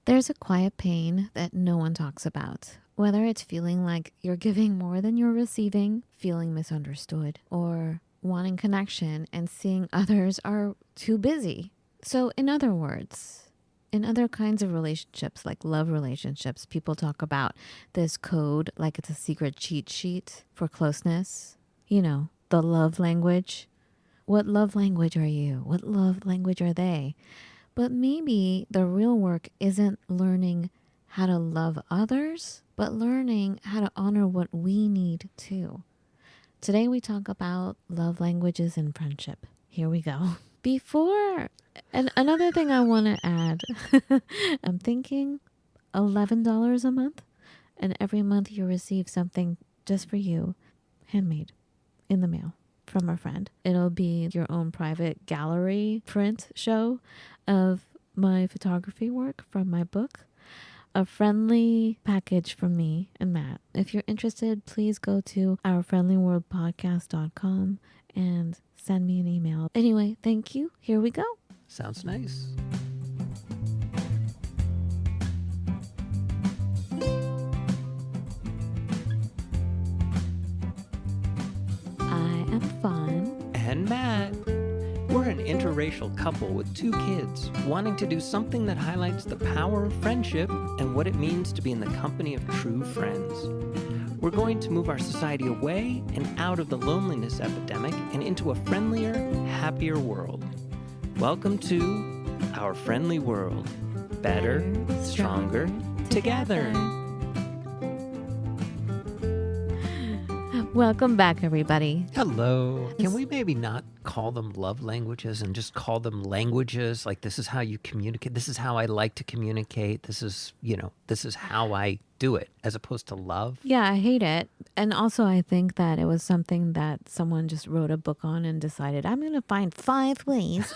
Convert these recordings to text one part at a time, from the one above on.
There's a quiet pain that no one talks about. Whether it's feeling like you're giving more than you're receiving, feeling misunderstood, or wanting connection and seeing others are too busy. So, in other words, in other kinds of relationships, like love relationships, people talk about this code like it's a secret cheat sheet for closeness. You know, the love language. What love language are you? What love language are they? But maybe the real work isn't learning how to love others, but learning how to honor what we need too. Today we talk about love languages and friendship. Here we go. Before, and another thing I want to add, I'm thinking $11 a month, and every month you receive something just for you, handmade, in the mail from a friend. It'll be your own private gallery print show of my photography work from my book. A friendly package from me and Matt. If you're interested, please go to ourfriendlyworldpodcast.com and send me an email. Anyway, thank you. Here we go. Sounds nice. I am Fawn. And Matt. We're an interracial couple with 2 kids wanting to do something that highlights the power of friendship and what it means to be in the company of true friends. We're going to move our society away and out of the loneliness epidemic and into a friendlier, happier world. Welcome to Our Friendly World. Better, stronger, together. Welcome back, everybody. Hello. Can we maybe not call them love languages and just call them languages? Like, this is how you communicate. This is how I like to communicate. This is how I do it, as opposed to love. Yeah, I hate it. And also, I think that it was something that someone just wrote a book on and decided, I'm going to find 5 ways.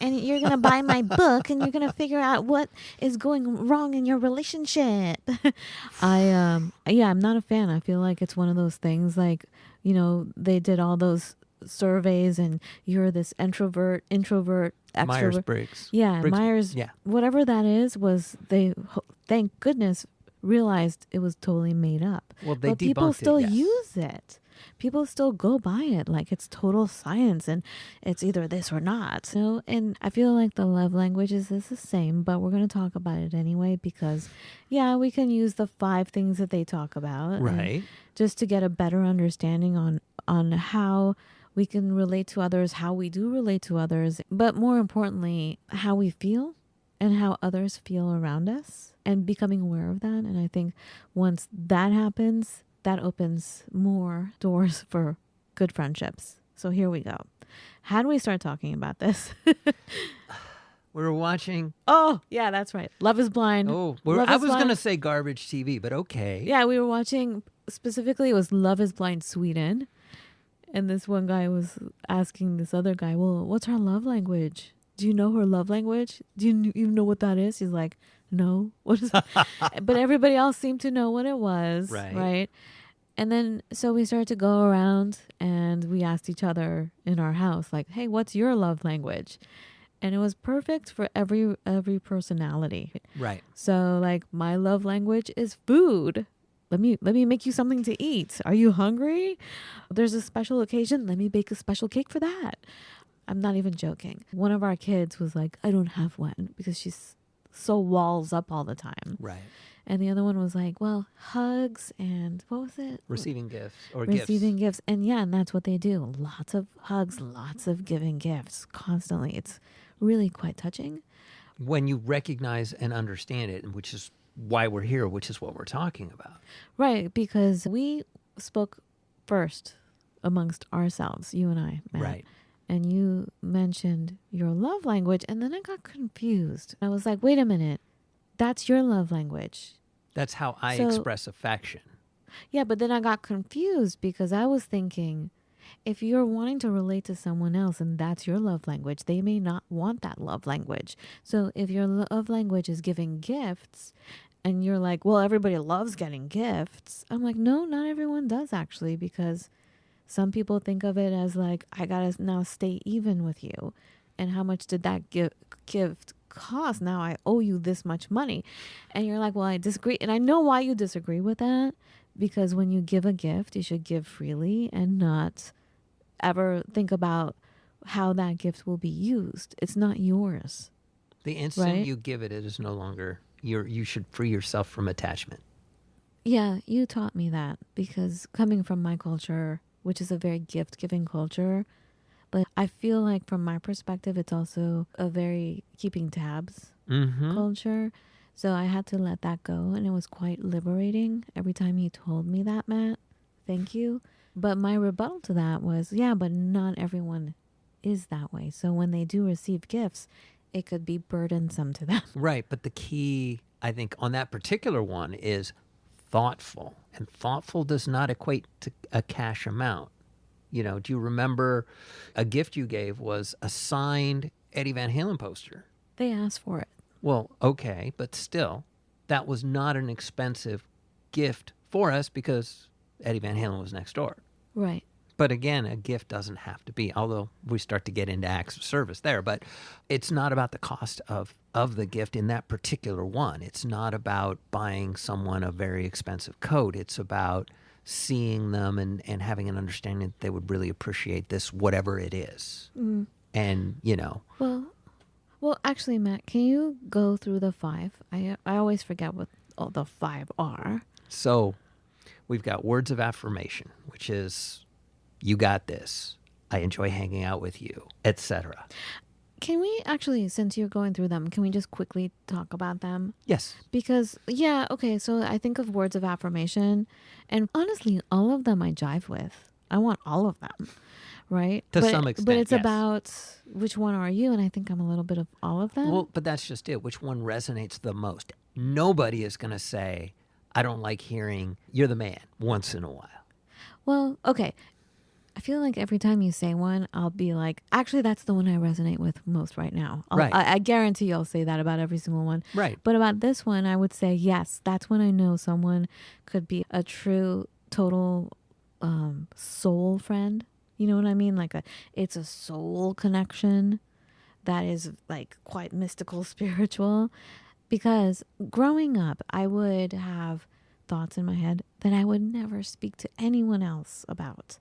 And you're going to buy my book and you're going to figure out what is going wrong in your relationship. I'm not a fan. I feel like it's one of those things like, they did all those surveys and you're this introvert, extrovert. Myers-Briggs. Yeah, Briggs, whatever that is, thank goodness, realized it was totally made up. Well, they but people debunked still it, yes. use it. People still go by it like it's total science and it's either this or not. And I feel like the love languages is the same, but we're going to talk about it anyway because, we can use the 5 things that they talk about. Right. Just to get a better understanding on how we can relate to others, how we do relate to others, but more importantly, how we feel and how others feel around us and becoming aware of that. And I think once that happens, that opens more doors for good friendships. So here we go. How do we start talking about this? We were watching. Oh, yeah, that's right. Love is Blind. Oh, I was going to say garbage TV, but okay. Yeah, we were watching, specifically it was Love is Blind Sweden. And this one guy was asking this other guy, well, what's her love language? Do you know her love language? Do you even know what that is? He's like, no. What is But everybody else seemed to know what it was. Right. And then, so we started to go around and we asked each other in our house, like, hey, what's your love language? And it was perfect for every personality. Right. So like my love language is food. Let me make you something to eat. Are you hungry? There's a special occasion. Let me bake a special cake for that. I'm not even joking. One of our kids was like, I don't have one because she's so walls up all the time. Right. And the other one was like, well, hugs and what was it? Receiving gifts or Receiving gifts. And and that's what they do. Lots of hugs, lots of giving gifts constantly. It's really quite touching. When you recognize and understand it, which is why we're here, which is what we're talking about. Right, because we spoke first amongst ourselves, you and I, Matt. Right. And you mentioned your love language, and then I got confused. I was like, wait a minute, that's your love language. That's how I express affection. Yeah, but then I got confused because I was thinking, if you're wanting to relate to someone else and that's your love language, they may not want that love language. So if your love language is giving gifts and you're like, well, everybody loves getting gifts. I'm like, no, not everyone does actually, because some people think of it as like, I got to now stay even with you. And how much did that gift cost. Now I owe you this much money. And you're like, well, I disagree. And I know why you disagree with that, because when you give a gift, you should give freely and not ever think about how that gift will be used. It's not yours. The instant Right? you give it, it is no longer you should free yourself from attachment. Yeah, you taught me that, because coming from my culture, which is a very gift giving culture, but I feel like from my perspective, it's also a very keeping tabs culture. So I had to let that go, and it was quite liberating every time he told me that, Matt. Thank you. But my rebuttal to that was, yeah, but not everyone is that way. So when they do receive gifts, it could be burdensome to them. Right, but the key, I think, on that particular one is thoughtful. And thoughtful does not equate to a cash amount. You know, do you remember a gift you gave was a signed Eddie Van Halen poster? They asked for it. Well, okay, but still, that was not an expensive gift for us because Eddie Van Halen was next door. Right. But again, a gift doesn't have to be, although we start to get into acts of service there, but it's not about the cost of the gift in that particular one. It's not about buying someone a very expensive coat. It's about seeing them and having an understanding that they would really appreciate this, whatever it is. And, you know. Well, actually, Matt, can you go through the 5? I always forget what all the 5 are. So we've got words of affirmation, which is, you got this, I enjoy hanging out with you, etc. Can we actually, since you're going through them, can we just quickly talk about them? Yes. Because, yeah, okay, so I think of words of affirmation, and honestly, all of them I jive with. I want all of them, right? To some extent, but it's yes. about which one are you, and I think I'm a little bit of all of them. Well, but that's just it. Which one resonates the most? Nobody is going to say, I don't like hearing you're the man once in a while. Well, okay. I feel like every time you say one, I'll be like, actually, that's the one I resonate with most right now. Right. I guarantee I'll say that about every single one. Right. But about this one, I would say, yes, that's when I know someone could be a true, total soul friend. You know what I mean? Like it's a soul connection that is like quite mystical, spiritual. Because growing up, I would have thoughts in my head that I would never speak to anyone else about.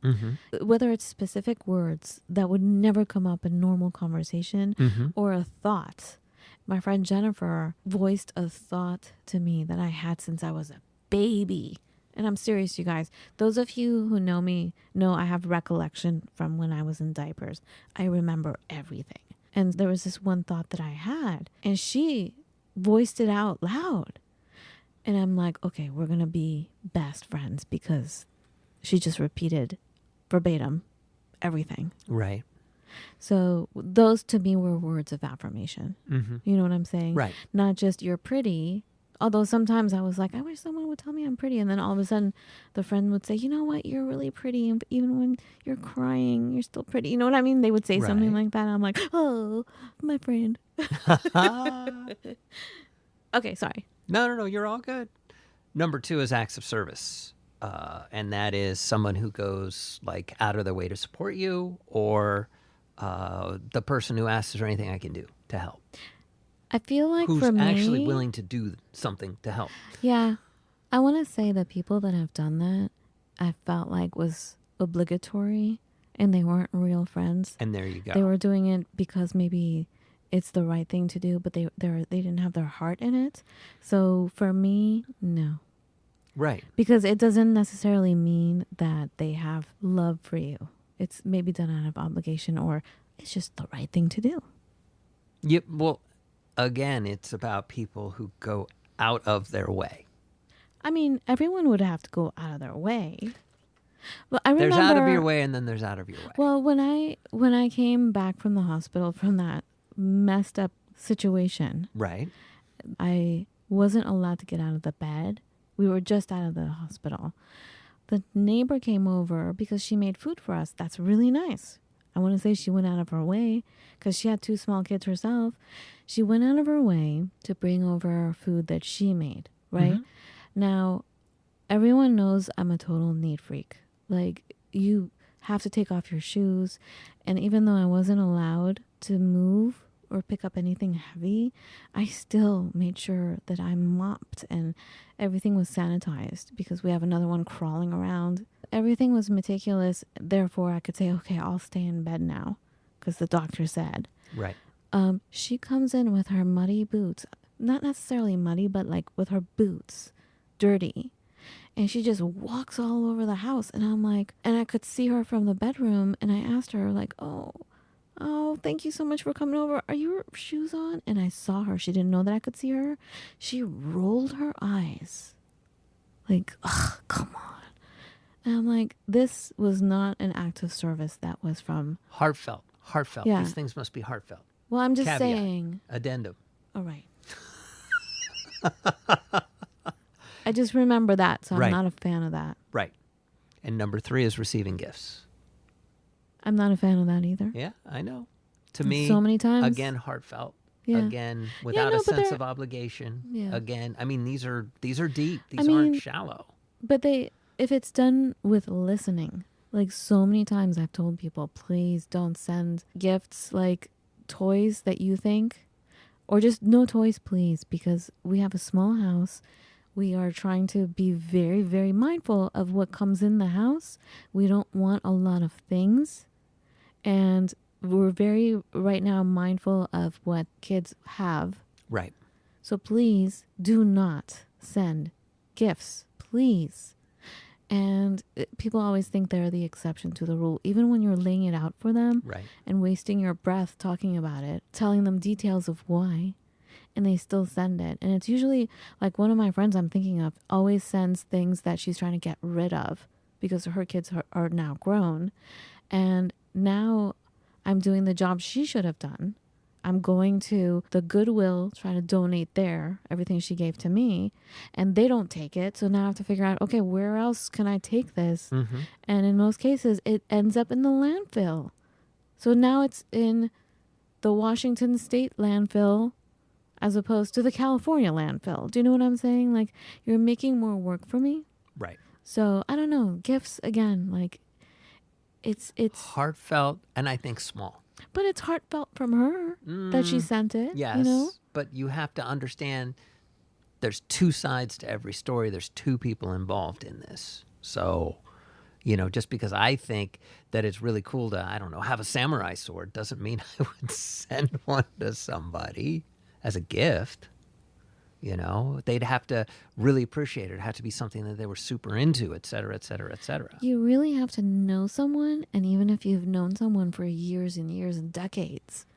Whether it's specific words that would never come up in normal conversation or a thought. My friend Jennifer voiced a thought to me that I had since I was a baby. And I'm serious, you guys. Those of you who know me know I have recollection from when I was in diapers. I remember everything. And there was this one thought that I had, and she voiced it out loud. And I'm like, okay, we're going to be best friends because she just repeated verbatim everything. Right. So those to me were words of affirmation. You know what I'm saying? Right. Not just you're pretty. Although sometimes I was like, I wish someone would tell me I'm pretty. And then all of a sudden the friend would say, you know what? You're really pretty. And even when you're crying, you're still pretty. You know what I mean? They would say something like that. I'm like, oh, my friend. Okay, sorry. No, you're all good. Number 2 is acts of service. And that is someone who goes like out of their way to support you, or the person who asks, is there anything I can do to help? I feel like Who's for me, actually willing to do something to help. Yeah. I want to say the people that have done that, I felt like was obligatory, and they weren't real friends. And there you go. They were doing it because maybe it's the right thing to do, but they didn't have their heart in it. So for me, no. Right. Because it doesn't necessarily mean that they have love for you. It's maybe done out of obligation, or it's just the right thing to do. Yep. Well, again, it's about people who go out of their way. I mean, everyone would have to go out of their way. But I remember, there's out of your way, and then there's out of your way. Well, when I came back from the hospital from that messed up situation, right, I wasn't allowed to get out of the bed. We were just out of the hospital. The neighbor came over because she made food for us. That's really nice. I want to say she went out of her way because she had 2 small kids herself. She went out of her way to bring over food that she made, right? Now, everyone knows I'm a total neat freak. Like, you have to take off your shoes. And even though I wasn't allowed to move or pick up anything heavy, I still made sure that I mopped and everything was sanitized because we have another one crawling around. Everything was meticulous. Therefore, I could say, okay, I'll stay in bed now because the doctor said. Right. She comes in with her muddy boots, not necessarily muddy, but like with her boots dirty. And she just walks all over the house. And I'm like, and I could see her from the bedroom. And I asked her like, oh, thank you so much for coming over. Are your shoes on? And I saw her. She didn't know that I could see her. She rolled her eyes like, ugh, come on. And I'm like, this was not an act of service. That was from... Heartfelt. Yeah. These things must be heartfelt. Well, I'm just Caveat. saying. Addendum. All right. I just remember that, so I'm Right. not a fan of that. Right. And number 3 is receiving gifts. I'm not a fan of that either. Yeah, I know. To me, so many times. again, heartfelt. Yeah. Again, without no, a but sense they're- of obligation. Yeah. Again, I mean, these are deep. These I mean- aren't shallow. But if it's done with listening, like so many times I've told people, please don't send gifts like toys that you think, or just no toys, please, because we have a small house. We are trying to be very, very mindful of what comes in the house. We don't want a lot of things. And we're very, right now, mindful of what kids have. Right. So please do not send gifts, please. And people always think they're the exception to the rule. Even when you're laying it out for them Right. and wasting your breath talking about it, telling them details of why, and they still send it. And it's usually like one of my friends I'm thinking of always sends things that she's trying to get rid of because her kids are now grown. And now I'm doing the job she should have done. I'm going to the Goodwill, trying to donate there, everything she gave to me, and they don't take it. So now I have to figure out, okay, where else can I take this? Mm-hmm. And in most cases, it ends up in the landfill. So now it's in the Washington State landfill as opposed to the California landfill. Do you know what I'm saying? Like, you're making more work for me. Right. So I don't know. Gifts, again, like, it's Heartfelt and I think small. but it's heartfelt from her that she sent it. Yes. You know? But you have to understand there's 2 sides to every story. There's 2 people involved in this. So, just because I think that it's really cool to, I don't know, have a samurai sword doesn't mean I would send one to somebody as a gift. They'd have to really appreciate it. It'd have to be something that they were super into, et cetera, et cetera, et cetera. You really have to know someone, and even if you've known someone for years and years and decades,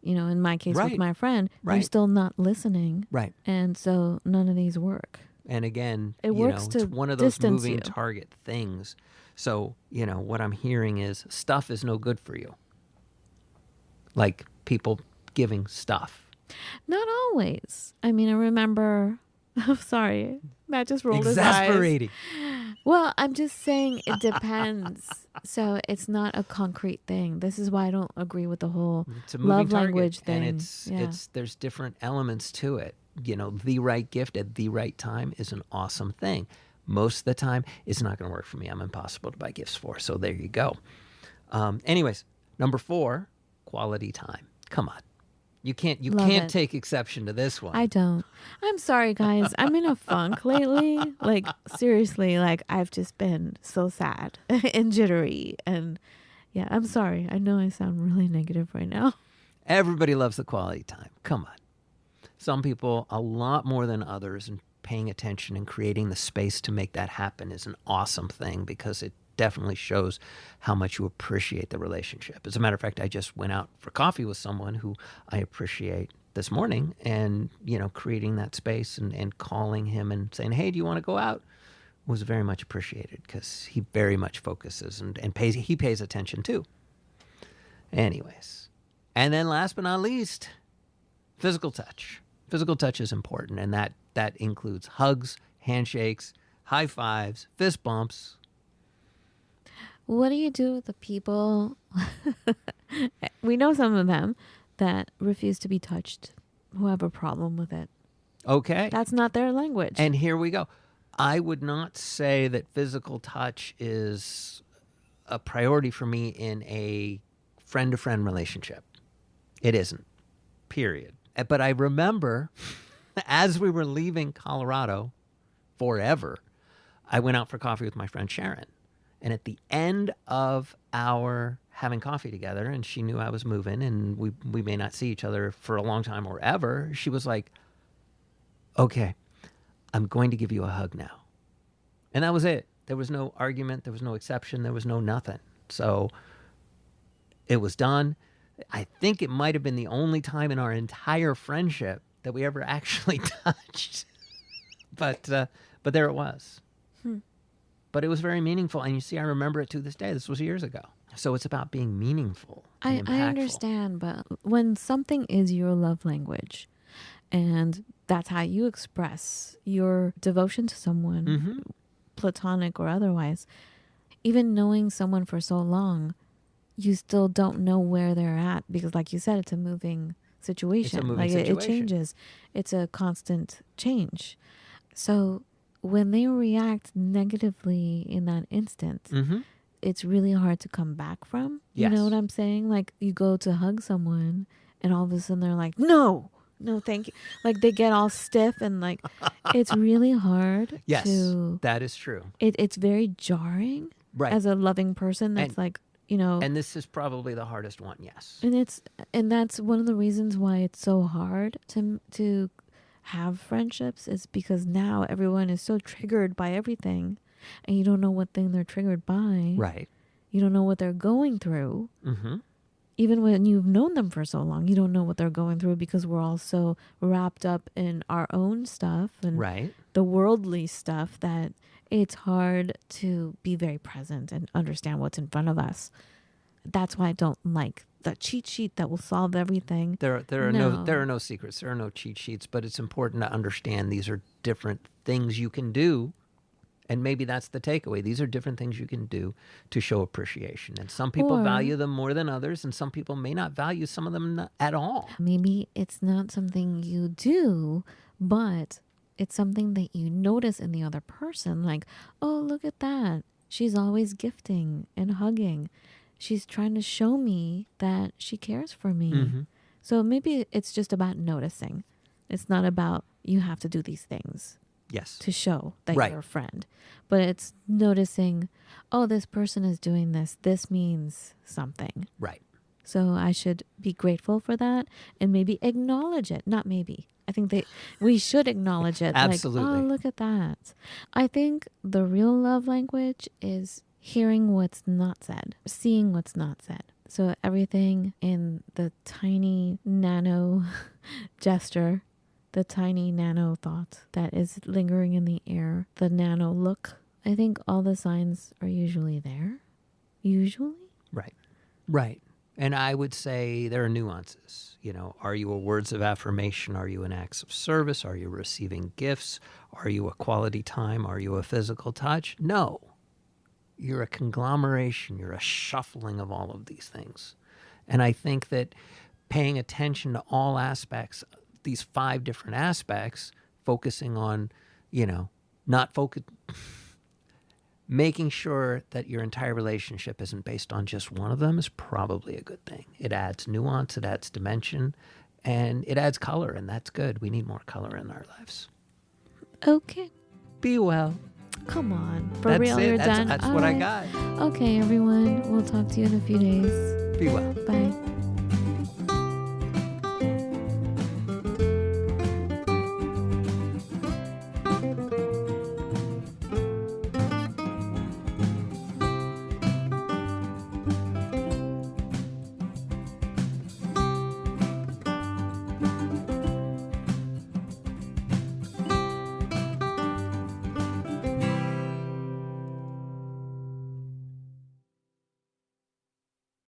in my case Right. with my friend, you're Right. still not listening. Right. And so none of these work. And again, It works it's to one of those distance moving you. target things. So, what I'm hearing is stuff is no good for you. Like people giving stuff. Not always. I mean, I remember... I'm sorry. Matt just rolled his eyes. Exasperating. Well, I'm just saying it depends. So it's not a concrete thing. This is why I don't agree with the whole It's a moving love target, language thing. and Yeah. there's different elements to it. The right gift at the right time is an awesome thing. Most of the time, it's not going to work for me. I'm impossible to buy gifts for. So there you go. Anyways, number 4, quality time. Come on, you can't Love it. take exception to this one. I don't. I'm sorry, guys. I'm in a funk lately. Like, seriously, like, I've just been so sad and jittery. And yeah, I'm sorry. I know I sound really negative right now. Everybody loves the quality time. Come on. Some people a lot more than others, and paying attention and creating the space to make that happen is an awesome thing because it definitely shows how much you appreciate the relationship. As a matter of fact, I just went out for coffee with someone who I appreciate this morning, and creating that space and calling him and saying, hey, do you want to go out, was very much appreciated because he very much focuses and pays attention too. Anyways, and then last but not least, physical touch. Physical touch is important, and that includes hugs, handshakes, high fives, fist bumps. What do you do with the people? We know some of them that refuse to be touched, who have a problem with it. Okay. That's not their language. And here we go. I would not say that physical touch is a priority for me in a friend-to-friend relationship. It isn't. period. But I remember as we were leaving Colorado forever, I went out for coffee with my friend Sharon. And at the end of our having coffee together, and she knew I was moving and we may not see each other for a long time or ever, she was like, okay, I'm going to give you a hug now. And that was it. There was no argument. There was no exception. There was no nothing. So it was done. I think it might have been the only time in our entire friendship that we ever actually touched. But there it was. But it was very meaningful. And you see, I remember it to this day. This was years ago. So it's about being meaningful and I impactful. understand, but when something is your love language and that's how you express your devotion to someone, platonic or otherwise, even knowing someone for so long, you still don't know where they're at because, like you said, it's a moving situation. It's a moving situation. It changes. It's a constant change. So when they react negatively in that instant, it's really hard to come back from. You know what I'm saying? Like you go to hug someone and all of a sudden they're like, no, thank you. Like they get all stiff and like, it's really hard. Yes, to, that is true. It's very jarring as a loving person. That's like, and this is probably the hardest one. Yes. And that's one of the reasons why it's so hard to have friendships is because now everyone is so triggered by everything and you don't know what thing they're triggered by. Right. You don't know what they're going through. Even when you've known them for so long, you don't know what they're going through because we're all so wrapped up in our own stuff and the worldly stuff that it's hard to be very present and understand what's in front of us. That's why I don't like the cheat sheet that will solve everything. There are no secrets. There are no cheat sheets, but it's important to understand these are different things you can do. And maybe that's the takeaway. These are different things you can do to show appreciation. And some people value them more than others, and some people may not value some of them at all. Maybe it's not something you do, but it's something that you notice in the other person. Like, oh, look at that. She's always gifting and hugging. She's trying to show me that she cares for me. So maybe it's just about noticing. It's not about you have to do these things. Yes. To show that you're a friend. But it's noticing, oh, this person is doing this. This means something. Right. So I should be grateful for that and maybe acknowledge it. Not maybe. I think we should acknowledge it. Absolutely. Like, oh, look at that. I think the real love language is hearing what's not said, seeing what's not said. So everything in the tiny nano gesture, the tiny nano thought that is lingering in the air, the nano look. I think all the signs are usually there. Usually? Right. Right. And I would say there are nuances. Are you a words of affirmation? Are you an acts of service? Are you receiving gifts? Are you a quality time? Are you a physical touch? No. You're a conglomeration. You're a shuffling of all of these things. And I think that paying attention to all aspects, these 5 different aspects, focusing on, making sure that your entire relationship isn't based on just one of them is probably a good thing. It adds nuance, it adds dimension, and it adds color, and that's good. We need more color in our lives. Okay. Be well. Come on. For that's real, it. you're done? That's all what right. I got. Okay, everyone. We'll talk to you in a few days. Be well. Bye.